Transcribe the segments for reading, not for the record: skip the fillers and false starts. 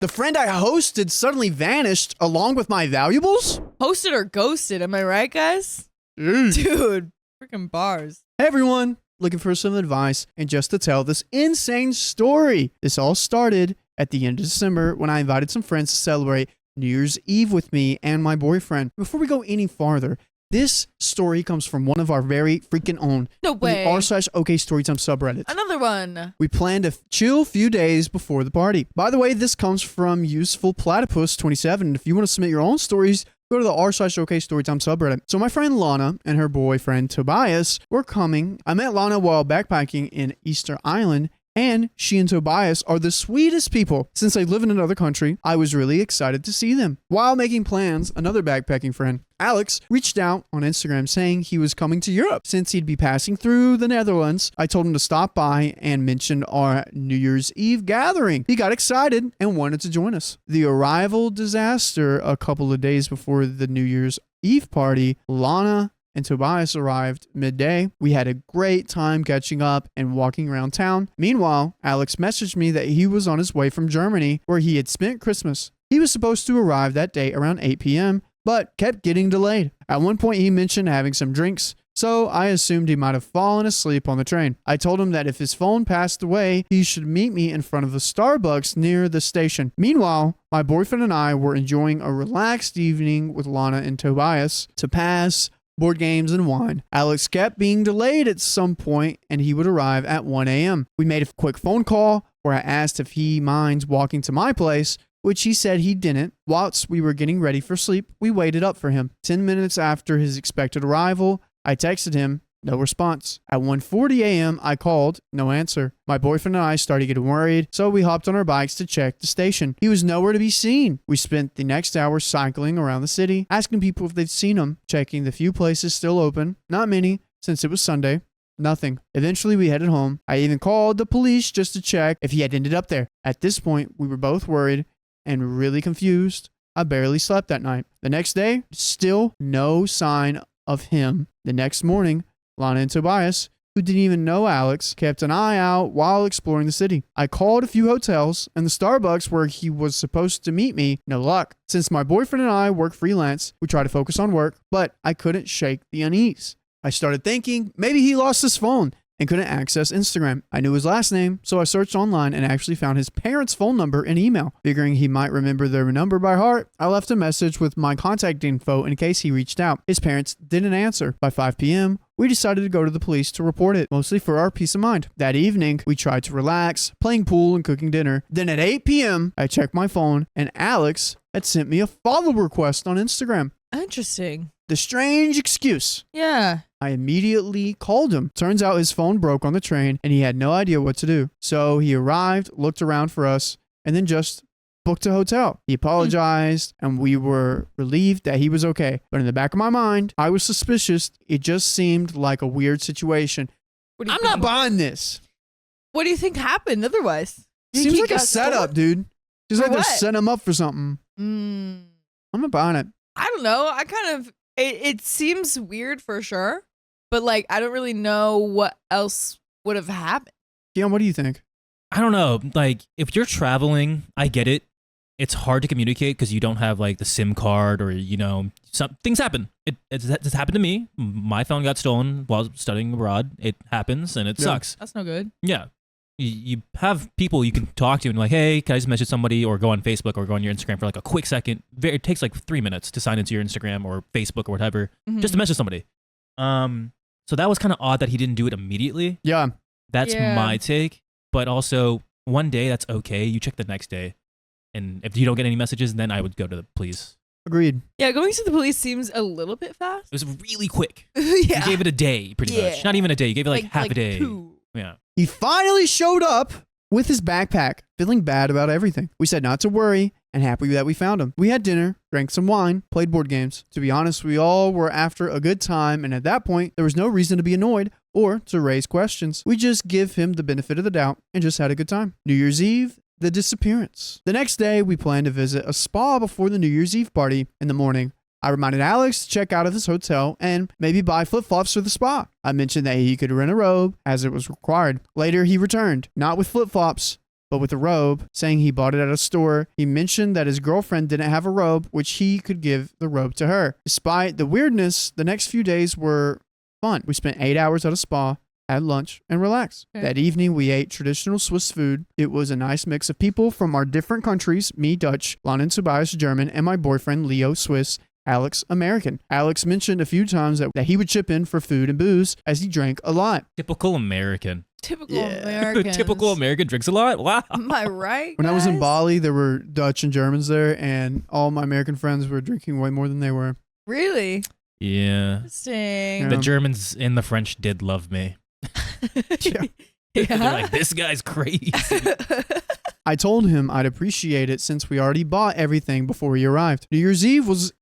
The friend I hosted suddenly vanished along with my valuables? Hosted or ghosted, am I right, guys? Dude, freaking bars. Hey everyone, looking for some advice and just to tell this insane story. This all started at the end of December when I invited some friends to celebrate New Year's Eve with me and my boyfriend. Before we go any farther, this story comes from one of our very freaking own. No way. The r/OKstorytime subreddit. Another one. We planned a chill few days before the party. By the way, this comes from Useful Platypus 27. If you want to submit your own stories, go to the r/OKstorytime subreddit. So my friend Lana and her boyfriend Tobias were coming. I met Lana while backpacking in Easter Island, and she and Tobias are the sweetest people. Since they live in another country, I was really excited to see them. While making plans, another backpacking friend, Alex, reached out on Instagram saying he was coming to Europe. Since he'd be passing through the Netherlands, I told him to stop by and mentioned our New Year's Eve gathering. He got excited and wanted to join us. The arrival disaster a couple of days before the New Year's Eve party, Lana and Tobias arrived midday. We had a great time catching up and walking around town. Meanwhile, Alex messaged me that he was on his way from Germany where he had spent Christmas. He was supposed to arrive that day around 8 p.m., but kept getting delayed. At one point, he mentioned having some drinks, so I assumed he might have fallen asleep on the train. I told him that if his phone passed away, he should meet me in front of the Starbucks near the station. Meanwhile, my boyfriend and I were enjoying a relaxed evening with Lana and Tobias to pass board games and wine. Alex kept being delayed at some point and he would arrive at 1 a.m. We made a quick phone call where I asked if he minds walking to my place, which he said he didn't. Whilst we were getting ready for sleep, we waited up for him. 10 minutes after his expected arrival, I texted him, no response. At 1:40 a.m., I called, no answer. My boyfriend and I started getting worried, so we hopped on our bikes to check the station. He was nowhere to be seen. We spent the next hour cycling around the city, asking people if they'd seen him, checking the few places still open. Not many, since it was Sunday. Nothing. Eventually, we headed home. I even called the police just to check if he had ended up there. At this point, we were both worried and really confused. I barely slept that night. The next day, still no sign of him. The next morning, Lana and Tobias, who didn't even know Alex, kept an eye out while exploring the city. I called a few hotels and the Starbucks where he was supposed to meet me. No luck. Since my boyfriend and I work freelance, we try to focus on work, but I couldn't shake the unease. I started thinking maybe he lost his phone and couldn't access Instagram. I knew his last name, so I searched online and actually found his parents' phone number and email. Figuring he might remember their number by heart, I left a message with my contact info in case he reached out. His parents didn't answer. By 5 p.m., we decided to go to the police to report it, mostly for our peace of mind. That evening, we tried to relax, playing pool and cooking dinner. Then at 8 p.m., I checked my phone and Alex had sent me a follow request on Instagram. Interesting. The strange excuse. Yeah. I immediately called him. Turns out his phone broke on the train and he had no idea what to do. So he arrived, looked around for us, and then just booked a hotel. He apologized and we were relieved that he was okay. But in the back of my mind, I was suspicious. It just seemed like a weird situation. I'm not buying this. What do you think happened otherwise? Seems like a setup, dude. Just like they're what? setting him up for something. Mm, I'm not buying it. I don't know. I kind of, it seems weird for sure, but like, I don't really know what else would have happened. Keon, what do you think? I don't know. Like, if you're traveling, I get it. It's hard to communicate because you don't have like the SIM card or, you know, some things happen. It's happened to me. My phone got stolen while studying abroad. It happens and it sucks. That's no good. Yeah. You have people you can talk to and like, hey, can I just message somebody or go on Facebook or go on your Instagram for like a quick second? It takes like 3 minutes to sign into your Instagram or Facebook or whatever, just to message somebody. So that was kind of odd that he didn't do it immediately. Yeah. That's my take. But also, one day, that's okay. You check the next day. And if you don't get any messages, then I would go to the police. Agreed. Yeah, going to the police seems a little bit fast. It was really quick. Yeah. You gave it a day, pretty much. Not even a day. You gave it like half a day. 2. Yeah. He finally showed up with his backpack, feeling bad about everything. We said not to worry and happy that we found him. We had dinner, drank some wine, played board games. To be honest, we all were after a good time, and at that point, there was no reason to be annoyed or to raise questions. We just give him the benefit of the doubt and just had a good time. New Year's Eve, the disappearance. The next day, we planned to visit a spa before the New Year's Eve party in the morning. I reminded Alex to check out of his hotel and maybe buy flip-flops for the spa. I mentioned that he could rent a robe as it was required. Later, he returned, not with flip-flops, but with a robe, saying he bought it at a store. He mentioned that his girlfriend didn't have a robe, which he could give the robe to her. Despite the weirdness, the next few days were fun. We spent 8 hours at a spa, had lunch, and relaxed. Okay. That evening, we ate traditional Swiss food. It was a nice mix of people from our different countries, me Dutch, Lana and Tobias German, and my boyfriend Leo Swiss, Alex American. Alex mentioned a few times that he would chip in for food and booze as he drank a lot. Typical American. Typical Yeah. Americans. Typical American drinks a lot. Wow. Am I right? When I was in guys? Bali, there were Dutch and Germans there, and all my American friends were drinking way more than they were. Really? Yeah. Interesting. Yeah. The Germans and the French did love me. Yeah. They're like, this guy's crazy. I told him I'd appreciate it since we already bought everything before he arrived. New Year's Eve was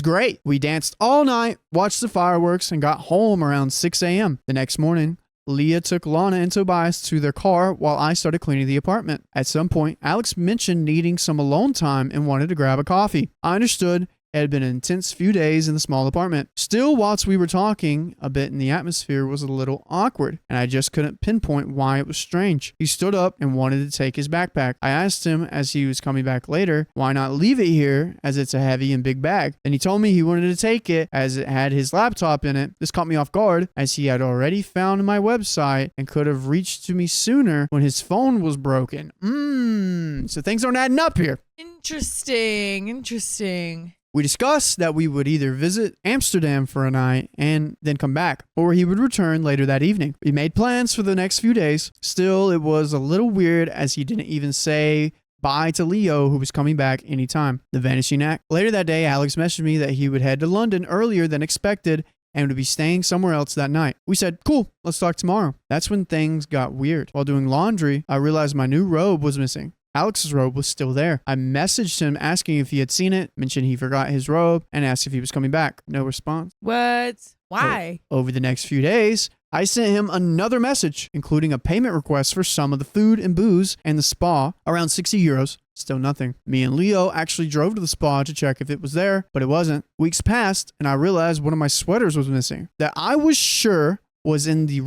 great. We danced all night, watched the fireworks, and got home around 6 a.m. The next morning, Leah took Lana and Tobias to their car while I started cleaning the apartment. At some point, Alex mentioned needing some alone time and wanted to grab a coffee. I understood. It had been an intense few days in the small apartment. Still, whilst we were talking, a bit in the atmosphere was a little awkward, and I just couldn't pinpoint why it was strange. He stood up and wanted to take his backpack. I asked him as he was coming back later, why not leave it here as it's a heavy and big bag? Then he told me he wanted to take it as it had his laptop in it. This caught me off guard as he had already found my website and could have reached to me sooner when his phone was broken. So things aren't adding up here. Interesting. We discussed that we would either visit Amsterdam for a night and then come back, or he would return later that evening. We made plans for the next few days. Still, it was a little weird as he didn't even say bye to Leo, who was coming back anytime. The vanishing act. Later that day, Alex messaged me that he would head to London earlier than expected and would be staying somewhere else that night. We said, cool, let's talk tomorrow. That's when things got weird. While doing laundry, I realized my new robe was missing. Alex's robe was still there. I messaged him asking if he had seen it, mentioned he forgot his robe, and asked if he was coming back. No response. What? Why? Over the next few days, I sent him another message, including a payment request for some of the food and booze and the spa, around 60 euros. Still nothing. Me and Leo actually drove to the spa to check if it was there, but it wasn't. Weeks passed, and I realized one of my sweaters was missing that I was sure was in the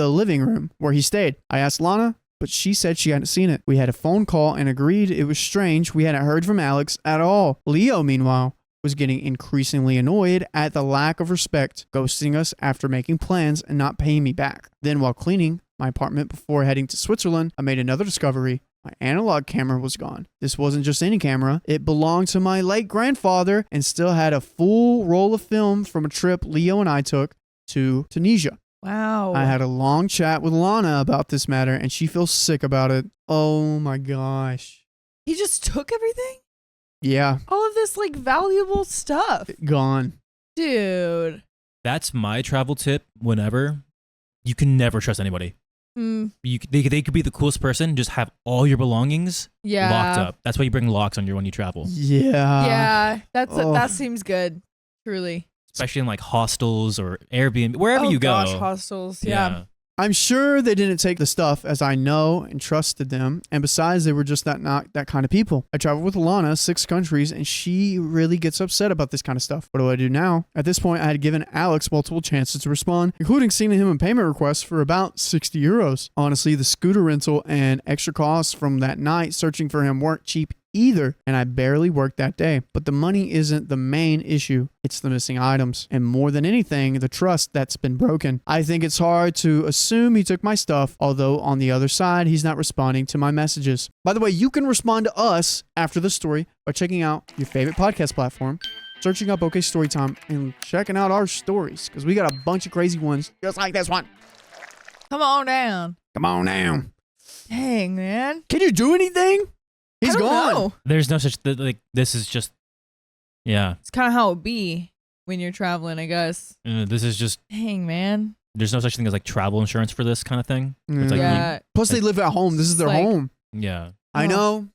living room, where he stayed. I asked Lana, but she said she hadn't seen it. We had a phone call and agreed it was strange. We hadn't heard from Alex at all. Leo, meanwhile, was getting increasingly annoyed at the lack of respect, ghosting us after making plans and not paying me back. Then, while cleaning my apartment before heading to Switzerland, I made another discovery. My analog camera was gone. This wasn't just any camera. It belonged to my late grandfather and still had a full roll of film from a trip Leo and I took to Tunisia. Wow. I had a long chat with Lana about this matter, and she feels sick about it. Oh my gosh. He just took everything? Yeah, All of this like valuable stuff. gone. Dude. That's my travel tip whenever. You can never trust anybody. They could be the coolest person, just have all your belongings Yeah. locked up. That's why you bring locks on when you travel. Yeah. Yeah. Oh. That seems good. Truly. Especially in like hostels or Airbnb, wherever you go. Gosh, hostels. Yeah. I'm sure they didn't take the stuff, as I know and trusted them. And besides, they were just not that kind of people. I traveled with Lana 6 countries, and she really gets upset about this kind of stuff. What do I do now? At this point, I had given Alex multiple chances to respond, including sending him a payment request for about 60 euros. Honestly, the scooter rental and extra costs from that night searching for him weren't cheap either, and I barely worked that day. But the money isn't the main issue. It's the missing items. And more than anything, the trust that's been broken. I think it's hard to assume he took my stuff, although on the other side, he's not responding to my messages. By the way, you can respond to us after the story by checking out your favorite podcast platform, searching up OK Storytime, and checking out our stories, because we got a bunch of crazy ones just like this one. Come on down. Come on now. Dang, man. Can you do anything? He's I don't gone. know. There's no such like. This is just. Yeah. It's kind of how it be when you're traveling, I guess. This is just. Dang, man. There's no such thing as like travel insurance for this kind of thing. It's like Yeah. Plus, they live at home. This is their It's like- home. Yeah. I Oh. know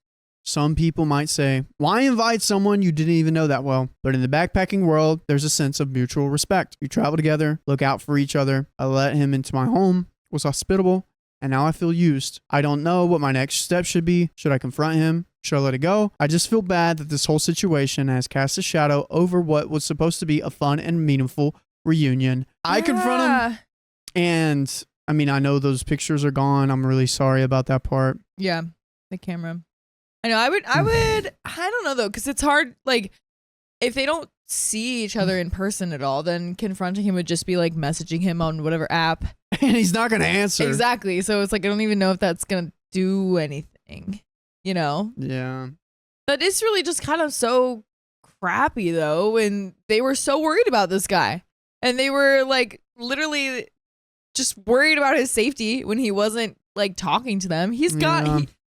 some people might say, why invite someone you didn't even know that well? But in the backpacking world, there's a sense of mutual respect. We travel together, look out for each other. I let him into my home, was hospitable, and now I feel used. I don't know what my next step should be. Should I confront him? Should I let it go? I just feel bad that this whole situation has cast a shadow over what was supposed to be a fun and meaningful reunion. I confront him, and I mean, I know those pictures are gone. I'm really sorry about that part. Yeah. the camera. I know. I don't know though, because it's hard. Like, if they don't see each other in person at all, then confronting him would just be like messaging him on whatever app. And he's not gonna answer. Exactly. So it's like I don't even know if that's gonna do anything. You know? Yeah. But it's really just kind of so crappy though, and they were so worried about this guy, and they were like literally just worried about his safety when he wasn't like talking to them. He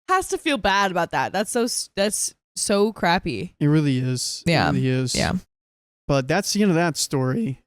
has to feel bad about that. That's so crappy. It really is. Yeah. It really is. Yeah. But that's the end of that story.